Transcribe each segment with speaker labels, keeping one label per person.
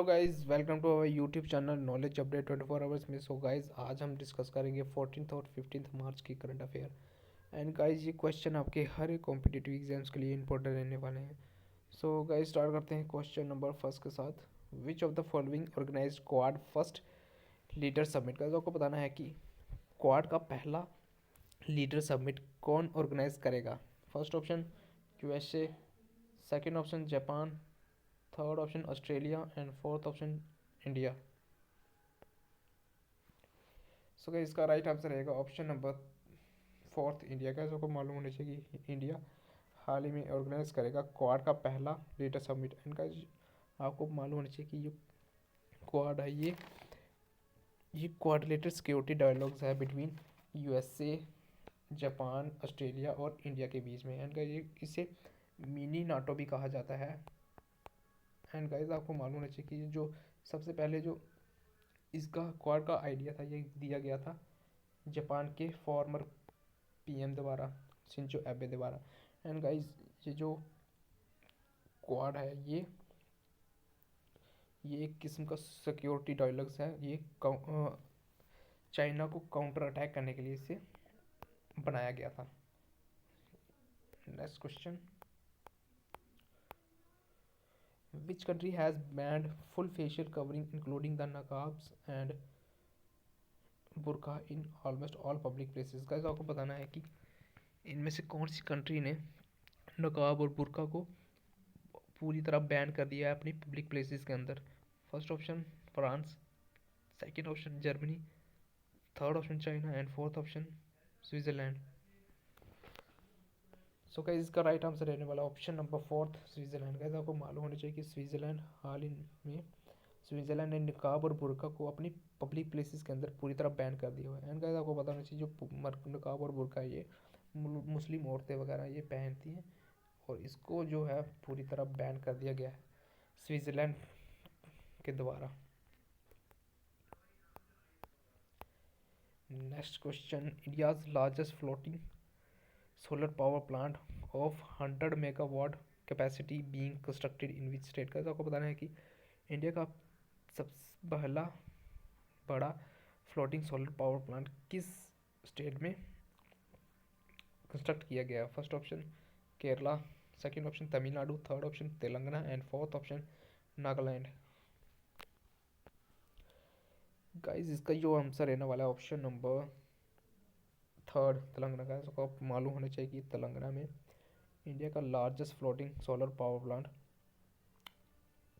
Speaker 1: Guys, welcome to our YouTube channel knowledge update 24 hours में। So guys, आज हम discuss करेंगे 14th और 15th मार्च की करंट अफेयर। एंड गाइस, ये क्वेश्चन आपके हर एक कॉम्पिटिटिव एग्जाम्स के लिए इंपॉर्टेंट रहने वाले हैं। सो गाइस, स्टार्ट करते हैं क्वेश्चन नंबर फर्स्ट के साथ। Which of the following organise quad first leader summit. Guys, आपको बताना है कि क्वाड का पहला लीडर समिट कौन ऑर्गेनाइज करेगा। First option USA, second option Japan, third option Australia and fourth option India. So guys, इसका राइट आंसर रहेगा ऑप्शन नंबर फोर्थ इंडिया। का सबको मालूम होना चाहिए कि इंडिया हाल ही में ऑर्गेनाइज करेगा क्वाड का पहला लीडर समिट। इनका आपको मालूम होना चाहिए कि ये क्वाड है, ये क्वाड्रिलेटरल सिक्योरिटी डायलॉग्स है बिटवीन यूएसए, जापान, ऑस्ट्रेलिया और इंडिया के बीच में। एंड ये इसे मिनी नाटो भी कहा जाता है। एंड गाइस, आपको मालूम होना चाहिए कि जो सबसे पहले जो इसका क्वाड का आइडिया था, ये दिया गया था जापान के फॉर्मर पीएम द्वारा, शिंजो एबे द्वारा। एंड गाइस, ये जो क्वाड है, ये एक किस्म का सिक्योरिटी डायलॉग्स है। ये चाइना को काउंटर अटैक करने के लिए इसे बनाया गया था। Next question, which country has banned full facial covering including the niqabs and burqa in almost all public places. Guys, आपको बताना है कि इनमें से कौन सी कंट्री ने नकाब और बुरका को पूरी तरह बैन कर दिया है अपनी पब्लिक प्लेसेस के अंदर। First option France, second option Germany, third option China and fourth option Switzerland. So guys, इसका राइट आंसर रहने वाला option number fourth Switzerland. Guys, आपको मालूम होना चाहिए कि स्विट्ज़रलैंड हाल ही में स्विट्ज़रलैंड ने निकाब और बुरका को अपनी पब्लिक प्लेसेस के अंदर पूरी तरह बैन कर दिया हुआ है। एंड गाइस, आपको पता होना चाहिए जो निकाब और बुरका ये मुस्लिम औरतें वगैरह ये पहनती हैं, और इसको जो है पूरी तरह बैन कर दिया गया है स्विट्ज़रलैंड के द्वारा। Next question, India's largest floating solar power plant of 100 megawatt capacity being constructed in which state. का आपको बताना है कि इंडिया का सबसे पहला बड़ा फ्लोटिंग सोलर पावर प्लांट किस स्टेट में कंस्ट्रक्ट किया गया। First option Kerala, second option Tamil Nadu, third option Telangana and fourth option Nagaland. Guys, इसका जो आंसर रहने वाला है ऑप्शन नंबर थर्ड तेलंगाना का। इसको आप मालूम होना चाहिए कि तेलंगाना में इंडिया का largest floating solar power plant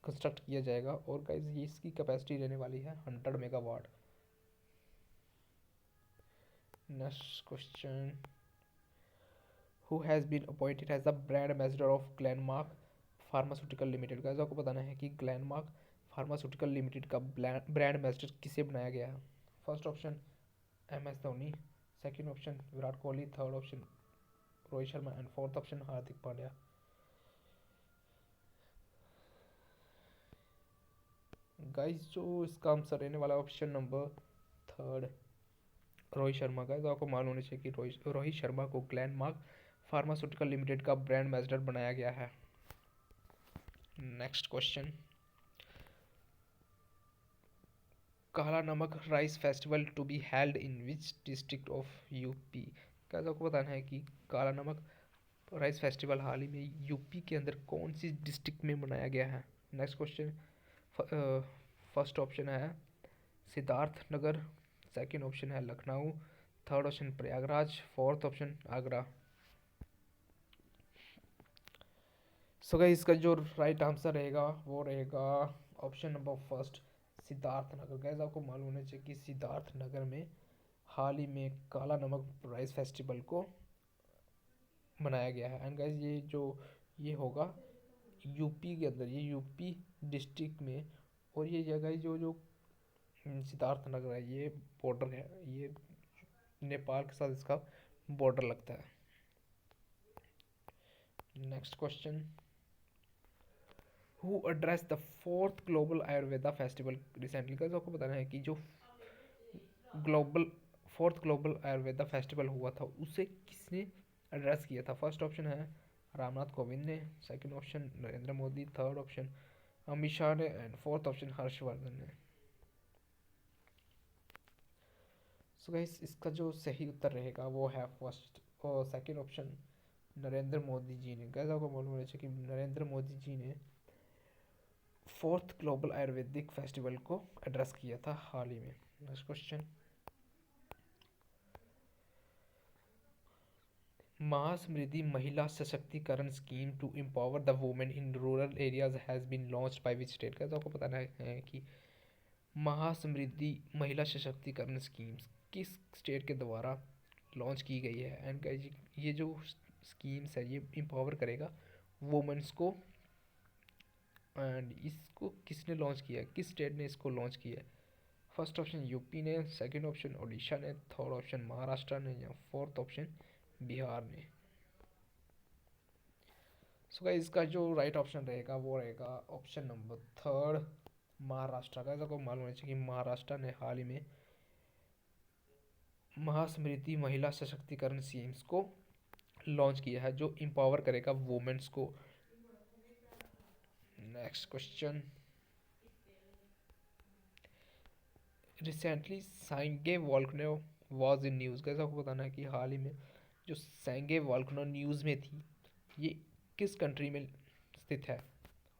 Speaker 1: construct किया जाएगा, और गाइस ये इसकी कैपेसिटी रहने वाली है 100 megawatt. Next question, who has been appointed as the brand ambassador of Glenmark pharmaceutical limited. Guys, आपको बताना है कि ग्लेनमार्क फार्मास्यूटिकल लिमिटेड का ब्रांड एम्बेसडर किसे बनाया गया है। First option M S Dhoni, second option Virat Kohli, third option Rohit Sharma and fourth option Hardik Pandya. Guys, जो इसका आंसर रहने वाला option number third Rohit Sharma. Guys, आपको मालूम होना चाहिए कि रोहित शर्मा को ग्लेनमार्क फार्मास्यूटिकल लिमिटेड का ब्रांड एम्बेसडर बनाया गया है। Next question, kala namak rice festival to be held in which district of UP. Guys, आपको बताना है कि काला नमक राइस फेस्टिवल हाल ही में यूपी के अंदर कौन सी डिस्ट्रिक्ट में मनाया गया है। नेक्स्ट क्वेश्चन, फर्स्ट ऑप्शन है सिद्धार्थ नगर, सेकेंड ऑप्शन है Lucknow, third option Prayagraj, fourth option Agra. सो गाइस, इसका जो राइट आंसर रहेगा वो रहेगा option number first Siddharth Nagar. Guys, आपको मालूम होना चाहिए कि सिद्धार्थ नगर में हाल ही में काला नमक राइस फेस्टिवल को मनाया गया है। एंड गाइस, ये होगा यूपी के अंदर, ये यूपी डिस्ट्रिक्ट में। और ये जगह जो जो सिद्धार्थ नगर है, ये बॉर्डर है, ये नेपाल के साथ इसका बॉर्डर लगता है। Next question, who address the fourth global Ayurveda festival recently. का आपको बताना है कि जो global fourth global Ayurveda festival हुआ था उसे किसने एड्रेस किया था। फर्स्ट ऑप्शन है रामनाथ कोविंद ने, second option Narendra Modi, third option Amit Shah ने, एंड फोर्थ ऑप्शन हर्षवर्धन ने। सो गाइस इसका जो सही उत्तर रहेगा वो है फर्स्ट और सेकंड ऑप्शन, नरेंद्र मोदी जी ने। गैस आपको मालूम होना चाहिए कि नरेंद्र मोदी जी ने फोर्थ ग्लोबल आयुर्वेदिक फेस्टिवल को एड्रेस किया था हाल ही में। Next question, Mahasamriddhi Mahila Sashaktikaran scheme to empower the women in rural areas has been launched by which state. कैसे आपको पता है कि महासमृद्धि महिला सशक्तिकरण स्कीम किस स्टेट के द्वारा लॉन्च की गई है। एंड ये जो स्कीम्स है ये एम्पावर करेगा वुमेन्स को। एंड इसको किसने लॉन्च किया है, किस स्टेट ने इसको लॉन्च किया है? फर्स्ट ऑप्शन यूपी ने, सेकंड ऑप्शन उड़ीसा ने, थर्ड ऑप्शन महाराष्ट्र ने, या फोर्थ ऑप्शन बिहार ने। सो गाइस इसका जो राइट ऑप्शन रहेगा वो रहेगा ऑप्शन नंबर थर्ड, महाराष्ट्र। का आपको मालूम है कि महाराष्ट्र ने हाल ही में महासमृद्धि महिला सशक्तिकरण स्कीम्स को लॉन्च किया है जो एम्पावर करेगा वुमेन्स को। Next question, recently Sangay volcano was in news. कैसे आपको बताना है कि हाल ही में जो सांगे वॉल्कनो न्यूज़ में थी ये किस कंट्री में स्थित है?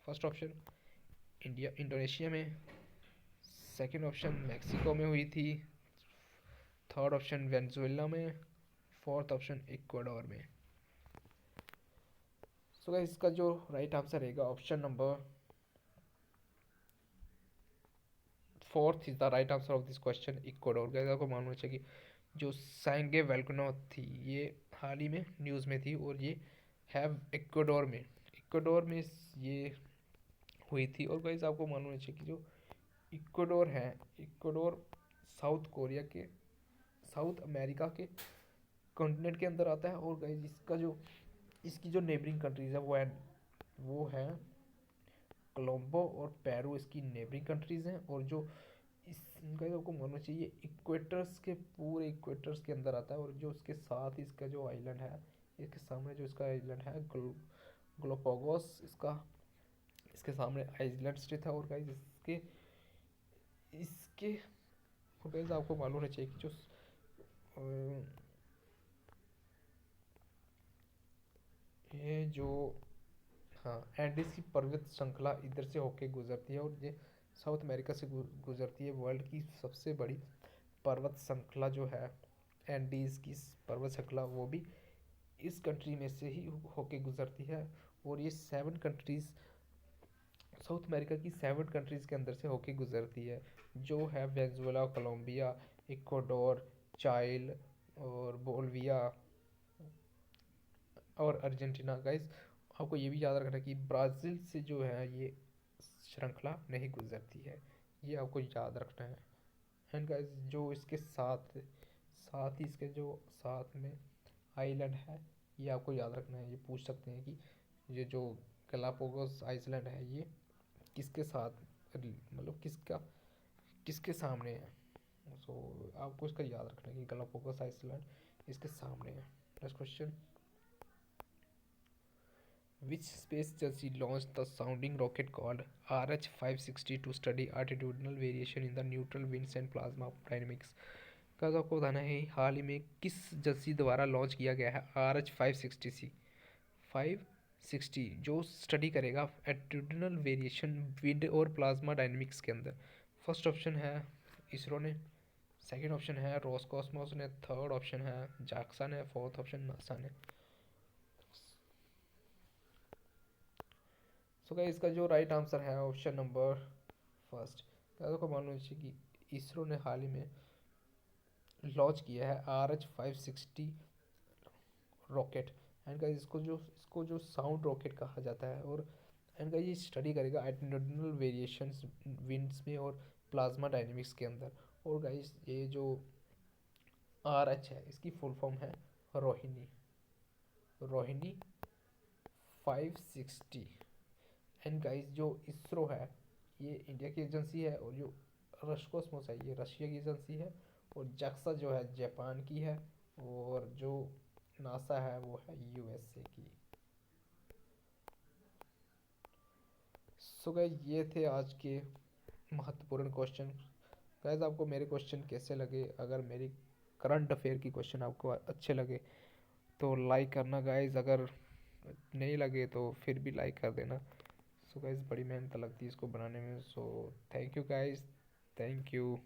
Speaker 1: फर्स्ट ऑप्शन इंडिया इंडोनेशिया में, सेकंड ऑप्शन मैक्सिको में हुई थी, थर्ड ऑप्शन वेनेजुएला में, फोर्थ ऑप्शन इक्वाडोर में। सो गाइस इसका जो राइट आंसर रहेगा option number fourth is the right answer of this question, Ecuador. Guys आपको मालूम चाहिए कि जो सांगे वोल्केनो थी ये हाल ही में न्यूज़ में थी और ये है इक्वाडोर में ये हुई थी। और गाइस आपको मालूम होना चाहिए कि जो इक्वाडोर है, इक्वाडोर साउथ कोरिया के, साउथ अमेरिका के कॉन्टिनेंट के अंदर आता है। और गाइस इसकी जो नेबरिंग कंट्रीज़ है वो है कोलंबो और पेरू, इसकी नेबरिंग कंट्रीज़ हैं। और जो इनका आपको मानना चाहिए इक्वेटर्स के, पूरे इक्वेटर्स के अंदर आता है। और जो इसके साथ इसका जो आइलैंड है, इसके सामने जो इसका आइलैंड है ग्लोपोगोस, इसके सामने आइलैंड स्थित है। और गाइस इसके इसके और गाइस आपको मालूम होना चाहिए कि जो ये जो, हाँ, एंडीज की पर्वत श्रृंखला इधर से होके गुजरती है और ये साउथ अमेरिका से गुजरती है। वर्ल्ड की सबसे बड़ी पर्वत श्रृंखला जो है एंडीज की पर्वत श्रृंखला, वो भी इस कंट्री में से ही होके गुजरती है। और ये 7 कंट्रीज, साउथ अमेरिका की 7 कंट्रीज के अंदर से होके गुजरती है, जो है वेनेजुएला, कोलंबिया, इक्वाडोर, चाइल और बोलिविया और अर्जेंटीना। गाइस आपको ये भी याद रखना है कि ब्राज़ील से जो है ये श्रृंखला नहीं गुजरती है, ये आपको याद रखना है। एंड गाइस जो इसके साथ साथ ही इसके जो साथ में आइलैंड है ये आपको याद रखना है। ये पूछ सकते हैं कि ये जो गलापागोस आइलैंड है ये किसके साथ, मतलब किसके सामने है। सो आपको इसका याद रखना है कि गलापागोस आइलैंड इसके सामने है। Next question, which space agency launched the sounding rocket called RH-560 to study attitudinal variation in the neutral winds and plasma dynamics? का तो आपको बताना है हाल ही में किस एजेंसी द्वारा लॉन्च किया गया है RH-560 जो स्टडी करेगा एटीट्यूडनल वेरिएशन विंड और प्लाज्मा डायनेमिक्स के अंदर। फर्स्ट ऑप्शन है इसरो ने, सेकंड ऑप्शन है रोसकॉस्मोस ने, थर्ड ऑप्शन है जाक्सा ने, फोर्थ ऑप्शन नासा ने। सो गाइस इसका जो राइट आंसर है ऑप्शन नंबर फर्स्ट। को मालूम है कि इसरो ने हाल ही में लॉन्च किया है RH-560 रॉकेट। एंड गाइस इसको जो साउंड रॉकेट कहा जाता है। और एंड गाइस ये स्टडी करेगा एटीट्यूडनल वेरिएशंस विंड्स में और प्लाज्मा डायनेमिक्स के अंदर। और गाइस ये जो RH है इसकी फुल फॉर्म है रोहिणी, रोहिणी 560। एंड गाइस जो इसरो है ये इंडिया की एजेंसी है, और जो रसकोसमोस है ये रशिया की एजेंसी है, और जक्सा जो है जापान की है, और जो नासा है वो है यूएसए की। सो गाइस ये थे आज के महत्वपूर्ण क्वेश्चन। गाइस आपको मेरे क्वेश्चन कैसे लगे? अगर मेरी करंट अफेयर की क्वेश्चन आपको अच्छे लगे तो लाइक करना गाइस, अगर नहीं लगे तो फिर भी लाइक कर देना। सो गाइस बड़ी मेहनत लगती है इसको बनाने में। So thank you guys, thank you.